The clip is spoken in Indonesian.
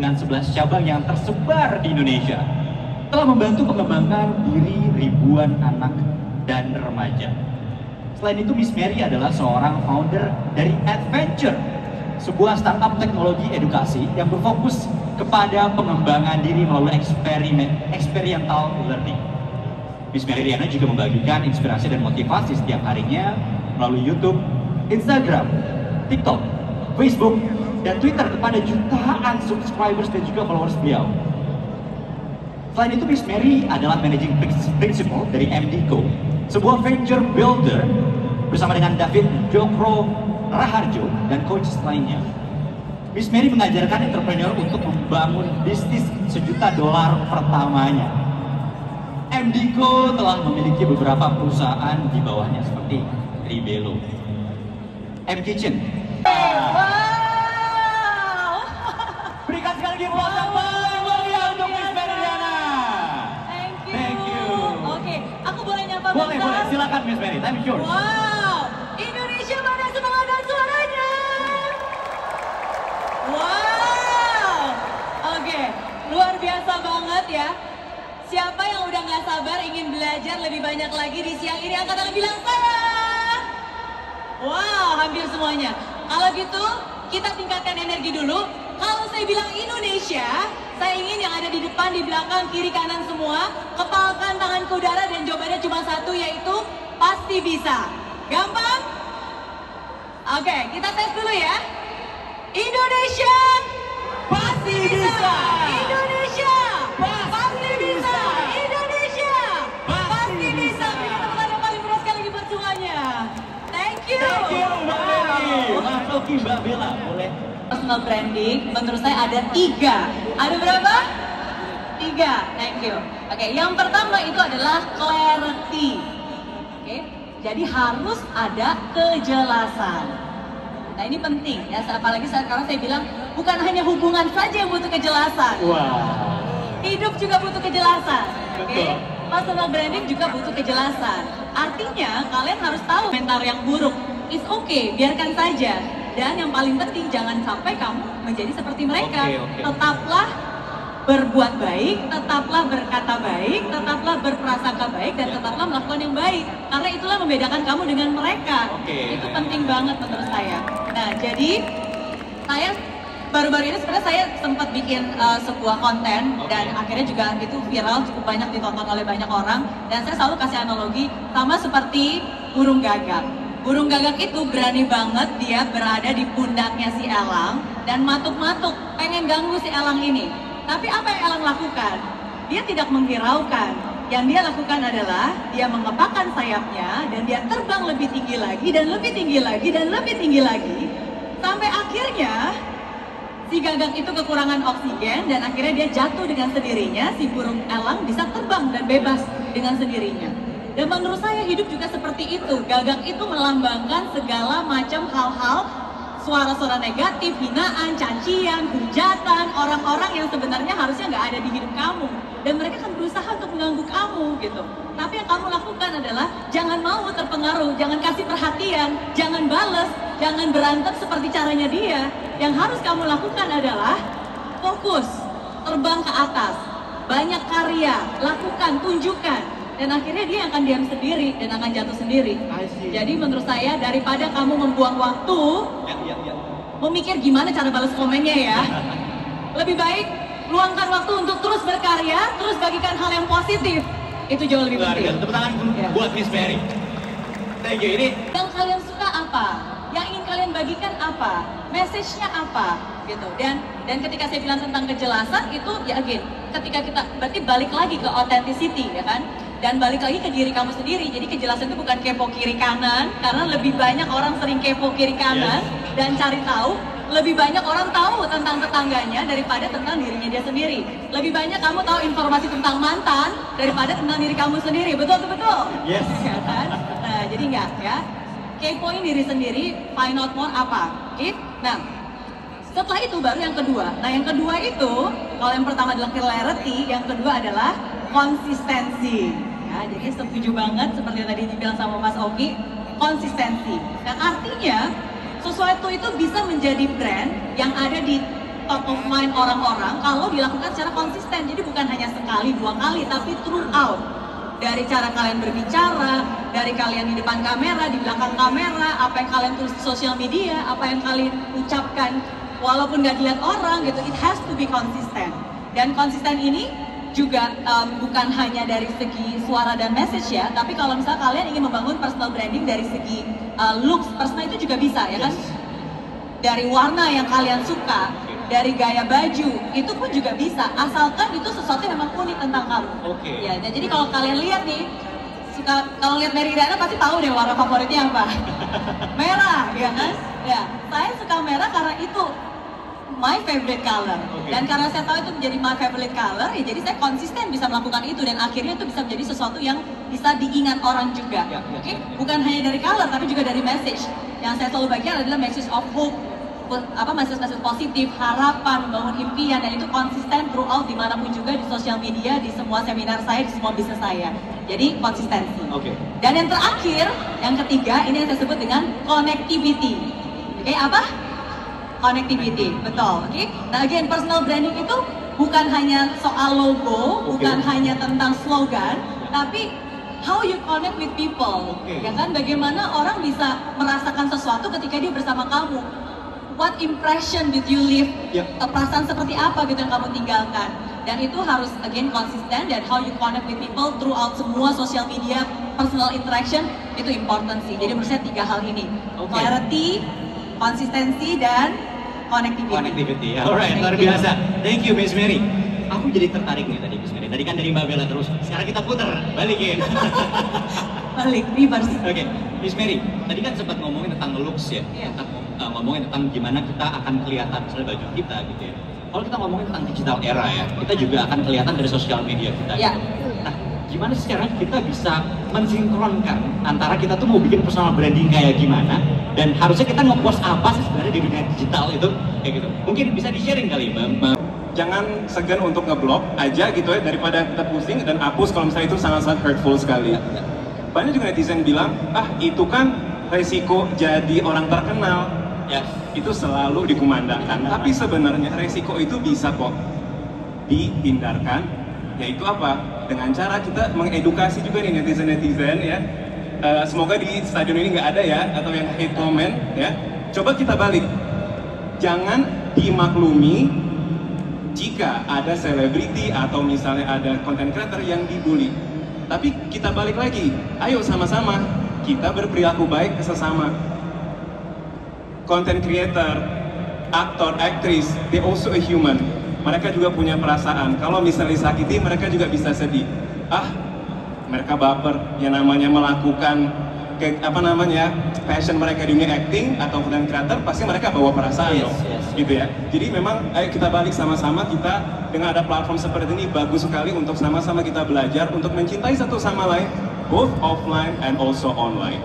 dengan 11 cabang yang tersebar di Indonesia, telah membantu pengembangan diri ribuan anak dan remaja. Selain itu, Miss Mary adalah seorang founder dari Adventure, sebuah startup teknologi edukasi yang berfokus kepada pengembangan diri melalui experiential learning. Miss Mary Riana juga membagikan inspirasi dan motivasi setiap harinya melalui YouTube, Instagram, TikTok, Facebook, dan Twitter kepada jutaan subscribers dan juga followers beliau. Selain itu, Miss Mary adalah managing principal dari MDCO, sebuah venture builder bersama dengan David Jokro Raharjo dan coach lainnya. Miss Mary mengajarkan entrepreneur untuk membangun bisnis $1 juta pertamanya. MDCO telah memiliki beberapa perusahaan di bawahnya seperti Ribelo, M Kitchen. Wow! Berikan sekali lagi aplaus yang paling meriah untuk Miss Mary Riana. Thank you. Oke, aku boleh nyapa bentar? Boleh, silakan Miss Mary, time is yours. Wow! Indonesia mana semangat dan suaranya? Wow! Oke, luar biasa banget ya. Siapa yang udah nggak sabar ingin belajar lebih banyak lagi di siang ini, angkat tangan bilang saya. Wow, hampir semuanya. Kalau gitu, kita tingkatkan energi dulu. Kalau saya bilang Indonesia, saya ingin yang ada di depan, di belakang, kiri, kanan semua kepalkan tangan ke udara dan jawabannya cuma satu, yaitu pasti bisa. Gampang? Oke, kita tes dulu ya. Indonesia pasti bisa. Indonesia pasti bisa. Indonesia pasti bisa. Berikan tepuk tangan yang paling berat sekali lagi buat semuanya. Thank you. Thank you Mbak Mary. Mas Oki, Mbak Bella, boleh? Personal branding, menurut saya ada 3. Ada berapa? 3. Thank you. Oke, yang pertama itu adalah clarity. Oke, jadi harus ada kejelasan. Nah, ini penting ya, apalagi sekarang saya bilang bukan hanya hubungan saja yang butuh kejelasan. Wow. Hidup juga butuh kejelasan. Oke? Betul. Personal branding juga butuh kejelasan. Artinya kalian harus tahu komentar yang buruk. It's okay, biarkan saja. Dan yang paling penting jangan sampai kamu menjadi seperti mereka. Oke. Tetaplah berbuat baik, tetaplah berkata baik, tetaplah berprasangka baik, dan tetaplah melakukan yang baik. Karena itulah membedakan kamu dengan mereka. Itu penting banget menurut saya. Nah, jadi saya baru-baru ini sebenarnya saya sempat bikin sebuah konten dan akhirnya juga itu viral, cukup banyak ditonton oleh banyak orang. Dan saya selalu kasih analogi sama seperti burung gagak. Burung gagak itu berani banget dia berada di pundaknya si elang dan matuk-matuk pengen ganggu si elang ini. Tapi apa yang elang lakukan? Dia tidak menghiraukan. Yang dia lakukan adalah dia mengepakkan sayapnya dan dia terbang lebih tinggi lagi dan lebih tinggi lagi dan lebih tinggi lagi sampai akhirnya si gagak itu kekurangan oksigen dan akhirnya dia jatuh dengan sendirinya. Si burung elang bisa terbang dan bebas dengan sendirinya. Dan menurut saya hidup juga seperti itu. Gagak itu melambangkan segala macam hal-hal, suara-suara negatif, hinaan, cacian, hujatan, orang-orang yang sebenarnya harusnya nggak ada di hidup kamu. Dan mereka akan berusaha untuk mengganggu kamu gitu. Tapi yang kamu lakukan adalah jangan mau terpengaruh, jangan kasih perhatian, jangan bales, jangan berantem seperti caranya dia. Yang harus kamu lakukan adalah fokus, terbang ke atas, banyak karya, lakukan, tunjukkan. Dan akhirnya dia akan diam sendiri dan akan jatuh sendiri. Jadi menurut saya daripada kamu membuang waktu memikir gimana cara balas komennya ya, lebih baik luangkan waktu untuk terus berkarya, terus bagikan hal yang positif. Itu jauh lebih penting. Tepuk tangan buat Miss Mary. Thank you. Ini yang kalian suka apa? Yang ingin kalian bagikan apa? Message-nya apa? Gitu. Dan ketika saya bilang tentang kejelasan itu ya again, ketika kita berarti balik lagi ke authenticity ya kan? Dan balik lagi ke diri kamu sendiri. Jadi kejelasan itu bukan kepo kiri kanan, karena lebih banyak orang sering kepo kiri kanan dan cari tahu. Lebih banyak orang tahu tentang tetangganya daripada tentang dirinya dia sendiri. Lebih banyak kamu tahu informasi tentang mantan daripada tentang diri kamu sendiri. Betul? Yes. Ya kan? Nah, jadi enggak ya. Kepoin diri sendiri, find out more apa. Oke? Nah, setelah itu baru yang kedua. Nah, yang kedua itu, kalau yang pertama adalah clarity, yang kedua adalah konsistensi. Ya, jadi setuju banget seperti yang tadi dibilang sama Mas Oki, konsistensi. Dan artinya sesuatu itu bisa menjadi brand yang ada di top of mind orang-orang kalau dilakukan secara konsisten. Jadi bukan hanya sekali, 2 kali, tapi throughout. Dari cara kalian berbicara, dari kalian di depan kamera, di belakang kamera, apa yang kalian tulis di sosial media, apa yang kalian ucapkan walaupun nggak dilihat orang gitu, it has to be konsisten. Dan konsisten ini juga bukan hanya dari segi suara dan message ya, tapi kalau misalnya kalian ingin membangun personal branding dari segi looks personal itu juga bisa ya kan? Dari warna yang kalian suka, dari gaya baju, itu pun juga bisa, asalkan itu sesuatu yang memang unik tentang kamu. Ya, jadi kalau kalian lihat nih, kalau lihat Mary Riana pasti tahu deh warna favoritnya apa. Merah, ya kan? Ya, saya suka merah karena itu my favorite color. Dan karena saya tahu itu menjadi my favorite color, ya jadi saya konsisten bisa melakukan itu dan akhirnya itu bisa menjadi sesuatu yang bisa diingat orang juga. Bukan hanya dari color, tapi juga dari message. Yang saya selalu bagikan adalah message of hope, message positif, harapan, membangun impian, dan itu konsisten throughout dimanapun juga, di sosial media, di semua seminar saya, di semua bisnis saya. Jadi konsistensi. Dan yang terakhir, yang ketiga, ini yang saya sebut dengan connectivity. Apa? Connectivity, betul. Nah, again, personal branding itu bukan hanya soal logo, bukan hanya tentang slogan, tapi how you connect with people. Ya kan, bagaimana orang bisa merasakan sesuatu ketika dia bersama kamu. What impression did you leave? Perasaan seperti apa gitu yang kamu tinggalkan? Dan itu harus again konsisten, dan how you connect with people throughout semua social media, personal interaction itu important sih. Jadi menurut saya 3 hal ini, clarity, konsistensi, dan connectivity. Alright, luar biasa. Thank you Miss Mary. Aku jadi tertarik nih tadi Miss Mary. Tadi kan dari Mbak Bella terus, sekarang kita putar, balikin. Balik, reverse. Miss Mary, tadi kan sempat ngomongin tentang looks ya, ngomongin tentang gimana kita akan kelihatan misalnya baju kita gitu ya. Kalau kita ngomongin tentang digital era ya, kita juga akan kelihatan dari sosial media kita gitu. Nah, gimana sih caranya kita bisa mensinkronkan antara kita tuh mau bikin personal branding kayak gimana, dan harusnya kita ngepost apa sih sebenarnya di dunia digital itu kayak gitu. Mungkin bisa di-sharing kali Mbak. Jangan segan untuk ngeblok aja gitu ya, daripada kita pusing dan hapus kalau misalnya itu sangat-sangat hurtful sekali. Banyak juga netizen bilang, itu kan resiko jadi orang terkenal. Itu selalu dikumandangkan. Tapi sebenarnya resiko itu bisa kok dihindarkan. Yaitu apa? Dengan cara kita mengedukasi juga nih netizen-netizen ya. Semoga di stadion ini nggak ada ya, atau yang hate comment ya. Coba kita balik. Jangan dimaklumi jika ada selebriti atau misalnya ada content creator yang dibully. Tapi kita balik lagi, ayo sama-sama kita berperilaku baik ke sesama. Content creator, aktor, aktris, they also a human. Mereka juga punya perasaan. Kalau misalnya disakiti, mereka juga bisa sedih. Mereka baper. Yang namanya melakukan passion mereka di dunia acting atau content creator, pasti mereka bawa perasaan gitu ya. Jadi memang ayo kita balik sama-sama, kita dengan ada platform seperti ini bagus sekali untuk sama-sama kita belajar untuk mencintai satu sama lain, both offline and also online.